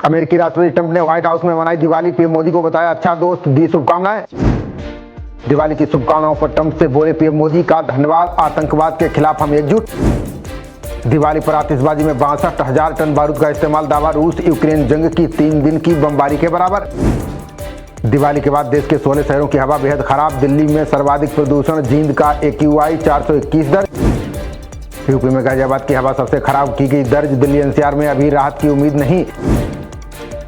अमेरिकी राष्ट्रपति ट्रंप ने व्हाइट हाउस में मनाई दिवाली। पीएम मोदी को बताया अच्छा दोस्त, दी शुभकामनाएं। दिवाली की शुभकामनाओं पर ट्रंप से बोले पीएम मोदी का धन्यवाद, आतंकवाद के खिलाफ हम एकजुट। दिवाली पर आतिशबाजी में 62,000 टन बारूद का इस्तेमाल, दावा रूस यूक्रेन जंग की 3 दिन की बमबारी के बराबर। दिवाली के बाद देश के 16 शहरों की हवा बेहद खराब, दिल्ली में सर्वाधिक प्रदूषण, जींद का AQI 421 दर्ज। यूपी में गाजियाबाद की हवा सबसे खराब की गई दर्ज, दिल्ली NCR में अभी राहत की उम्मीद नहीं।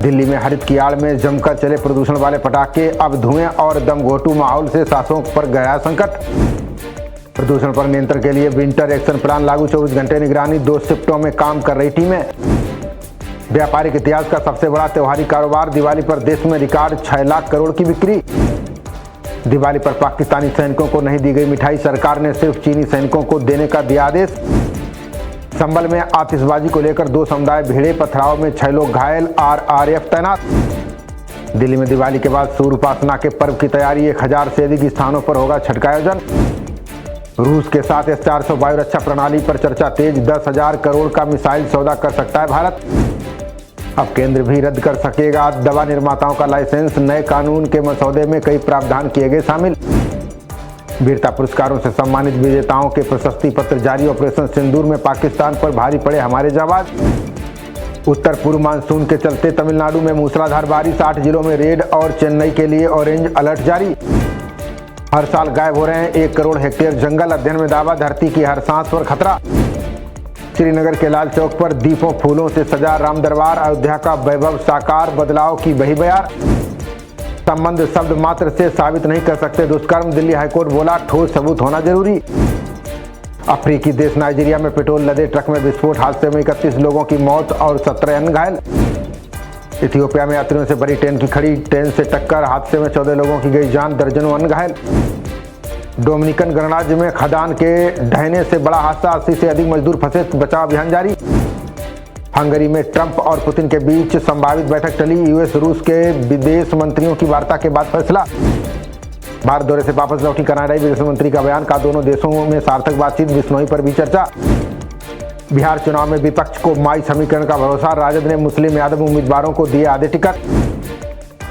दिल्ली में हरित की आड़ में जमकर चले प्रदूषण वाले पटाखे, अब धुएं और दमघोटू माहौल से सांसों पर गहरा संकट। प्रदूषण पर नियंत्रण के लिए विंटर एक्शन प्लान लागू, 24 घंटे निगरानी, 2 शिफ्टों में काम कर रही टीमें। व्यापारिक इतिहास का सबसे बड़ा त्योहारी कारोबार, दिवाली पर देश में रिकॉर्ड 6 लाख करोड़ की बिक्री। दिवाली पर पाकिस्तानी सैनिकों को नहीं दी गई मिठाई, सरकार ने सिर्फ चीनी सैनिकों को देने का दिया आदेश। संभल में आतिशबाजी को लेकर 2 समुदाय भिड़े, पथराव में 6 लोग घायल, RRF तैनात। दिल्ली में दिवाली के बाद सूर्य उपासना के पर्व की तैयारी, 1000 से अधिक स्थानों पर होगा छठ का आयोजन। रूस के साथ S-400 वायु रक्षा प्रणाली पर चर्चा तेज, 10,000 करोड़ का मिसाइल सौदा कर सकता है भारत। अब केंद्र भी रद्द कर सकेगा दवा निर्माताओं का लाइसेंस, नए कानून के मसौदे में कई प्रावधान किए गए शामिल। वीरता पुरस्कारों से सम्मानित विजेताओं के प्रशस्ति पत्र जारी, ऑपरेशन सिंदूर में पाकिस्तान पर भारी पड़े हमारे जाबाज। उत्तर पूर्व मानसून के चलते तमिलनाडु में मूसलाधार बारिश, 8 जिलों में रेड और चेन्नई के लिए ऑरेंज अलर्ट जारी। हर साल गायब हो रहे हैं 1 करोड़ हेक्टेयर जंगल, अध्ययन में दावा धरती की हर सांस पर खतरा। श्रीनगर के लाल चौक पर दीपों फूलों से सजा राम दरबार, अयोध्या का वैभव साकार, बदलाव की बही बयार। संबंध शब्द मात्र से साबित नहीं कर सकते दुष्कर्म, दिल्ली हाईकोर्ट बोला ठोस सबूत होना जरूरी। अफ्रीकी देश नाइजीरिया में पेट्रोल लदे ट्रक में विस्फोट, हादसे में 31 लोगों की मौत और 17 अन्य घायल। इथियोपिया में यात्रियों से भरी ट्रेन की खड़ी, ट्रेन से टक्कर, हादसे में 14 लोगों की गई जान, दर्जनों अन्य घायल। डोमिनिकन गणराज्य में खदान के ढहने से बड़ा हादसा, 80 से अधिक मजदूर फंसे, बचाव अभियान जारी। हंगरी में ट्रंप और पुतिन के बीच संभावित बैठक टली, US रूस के विदेश मंत्रियों की वार्ता के बाद फैसला। भारत दौरे से वापस लौटी कनाडाई विदेश मंत्री का बयान, कहा दोनों देशों में सार्थक बातचीत, बिश्नोई पर भी चर्चा। बिहार चुनाव में विपक्ष को माई समीकरण का भरोसा, राजद ने मुस्लिम यादव उम्मीदवारों को दिए आधे टिकट।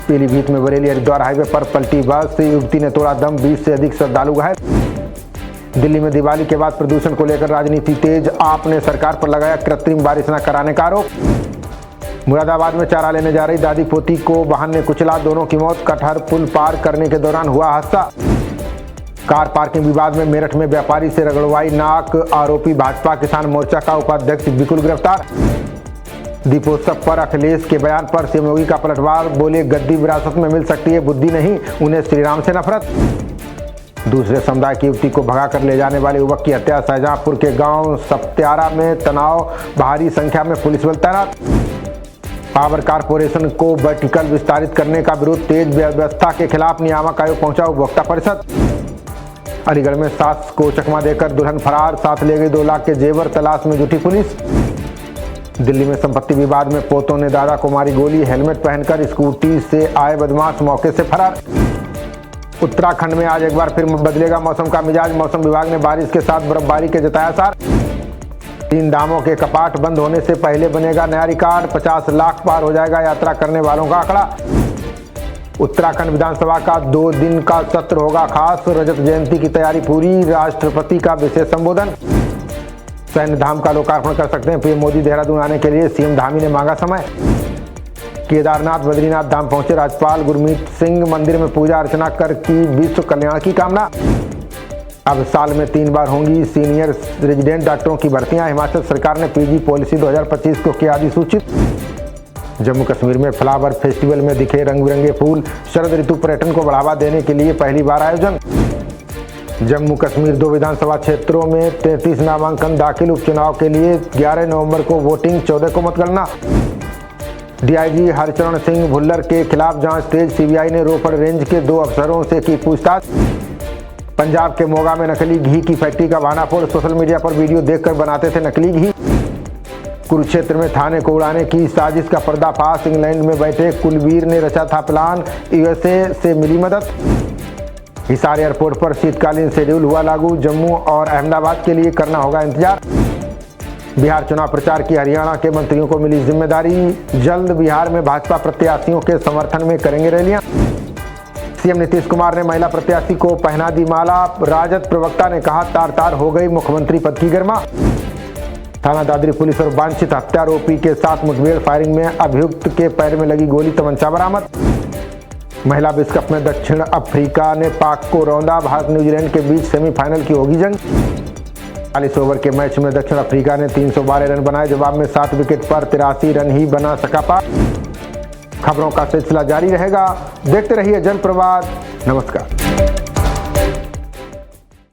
पीलीभीत में बरेली हरिद्वार हाईवे पर पलटी बस, युवती ने तोड़ा दम, 20 से अधिक श्रद्धालु घायल। दिल्ली में दिवाली के बाद प्रदूषण को लेकर राजनीति तेज, आप ने सरकार पर लगाया कृत्रिम बारिश न कराने का आरोप। मुरादाबाद में चारा लेने जा रही दादी पोती को वाहन ने कुचला, दोनों की मौत, कटहर पुल पार करने के दौरान हुआ हादसा। कार पार्किंग विवाद में मेरठ में व्यापारी से रगड़वाई नाक, आरोपी भाजपा किसान मोर्चा का उपाध्यक्ष विकुल गिरफ्तार। दीपोत्सव पर अखिलेश के बयान पर सीएम योगी का पलटवार, बोले गद्दी विरासत में मिल सकती है, बुद्धि नहीं, उन्हें श्रीराम से नफरत। दूसरे समुदाय की युवती को भगाकर ले जाने वाले युवक की हत्या, शाहजहांपुर के गांव सप्त्यारा में तनाव, भारी संख्या में पुलिस बल तैनात। पावर कारपोरेशन को वर्टिकल विस्तारित करने का विरोध तेज, व्यवस्था के खिलाफ नियामक आयोग पहुंचा उपभोक्ता परिषद। अलीगढ़ में सास को चकमा देकर दुल्हन फरार, साथ ले गई 2 लाख के जेवर, तलाश में जुटी पुलिस। दिल्ली में संपत्ति विवाद में पोतों ने दादा को मारी गोली, हेलमेट पहनकर स्कूटी से आए बदमाश मौके से फरार। उत्तराखंड में आज एक बार फिर बदलेगा मौसम का मिजाज, मौसम विभाग ने बारिश के साथ बर्फबारी के जताया सार। 3 धामों के कपाट बंद होने से पहले बनेगा नया रिकॉर्ड, 50 लाख पार हो जाएगा यात्रा करने वालों का आंकड़ा। उत्तराखंड विधानसभा का 2 दिन का सत्र होगा खास, रजत जयंती की तैयारी पूरी, राष्ट्रपति का विशेष संबोधन। सैन्य धाम का लोकार्पण कर सकते हैं पीएम मोदी, देहरादून आने के लिए सीएम धामी ने मांगा समय। केदारनाथ बद्रीनाथ धाम पहुंचे राज्यपाल, गुरमीत सिंह मंदिर में पूजा अर्चना कर की विश्व कल्याण की कामना। अब साल में 3 बार होंगी सीनियर रेजिडेंट डॉक्टरों की भर्तियां, हिमाचल सरकार ने PG पॉलिसी 2025 को किया अधिसूचित। जम्मू कश्मीर में फ्लावर फेस्टिवल में दिखे रंग बिरंगे फूल, शरद ऋतु पर्यटन को बढ़ावा देने के लिए पहली बार आयोजन। जम्मू कश्मीर 2 विधानसभा क्षेत्रों में 33 नामांकन दाखिल, उपचुनाव के लिए 11 नवंबर को वोटिंग, 14 को मतगणना। DIG हरचरण सिंह भुल्लर के खिलाफ जांच तेज, CBI ने रोपड़ रेंज के 2 अफसरों से की पूछताछ। पंजाब के मोगा में नकली घी की फैक्ट्री का भानाफोड़, सोशल मीडिया पर वीडियो देखकर बनाते थे नकली घी। कुरुक्षेत्र में थाने को उड़ाने की साजिश का पर्दाफाश, इंग्लैंड में बैठे कुलवीर ने रचा था प्लान, USA से मिली मदद। हिसार एयरपोर्ट पर शीतकालीन शेड्यूल हुआ लागू, जम्मू और अहमदाबाद के लिए करना होगा इंतजार। बिहार चुनाव प्रचार की हरियाणा के मंत्रियों को मिली जिम्मेदारी, जल्द बिहार में भाजपा प्रत्याशियों के समर्थन में करेंगे रैलियां। सीएम नीतीश कुमार ने महिला प्रत्याशी को पहना दी माला, राजद प्रवक्ता ने कहा तार तार हो गई मुख्यमंत्री पद की गर्मा। थाना दादरी पुलिस और वांछित हत्यारोपी के साथ मुठभेड़, फायरिंग में अभियुक्त के पैर में लगी गोली, तमंचा बरामद। महिला विश्व कप में दक्षिण अफ्रीका ने पाक को रौंदा, भारत न्यूजीलैंड के बीच सेमीफाइनल की होगी जंग। 40 ओवर के मैच में दक्षिण अफ्रीका ने 312 रन बनाए, जवाब में 7 विकेट पर 83 रन ही बना सका पाक। खबरों का सिलसिला जारी रहेगा, देखते रहिए जनप्रवाद। नमस्कार।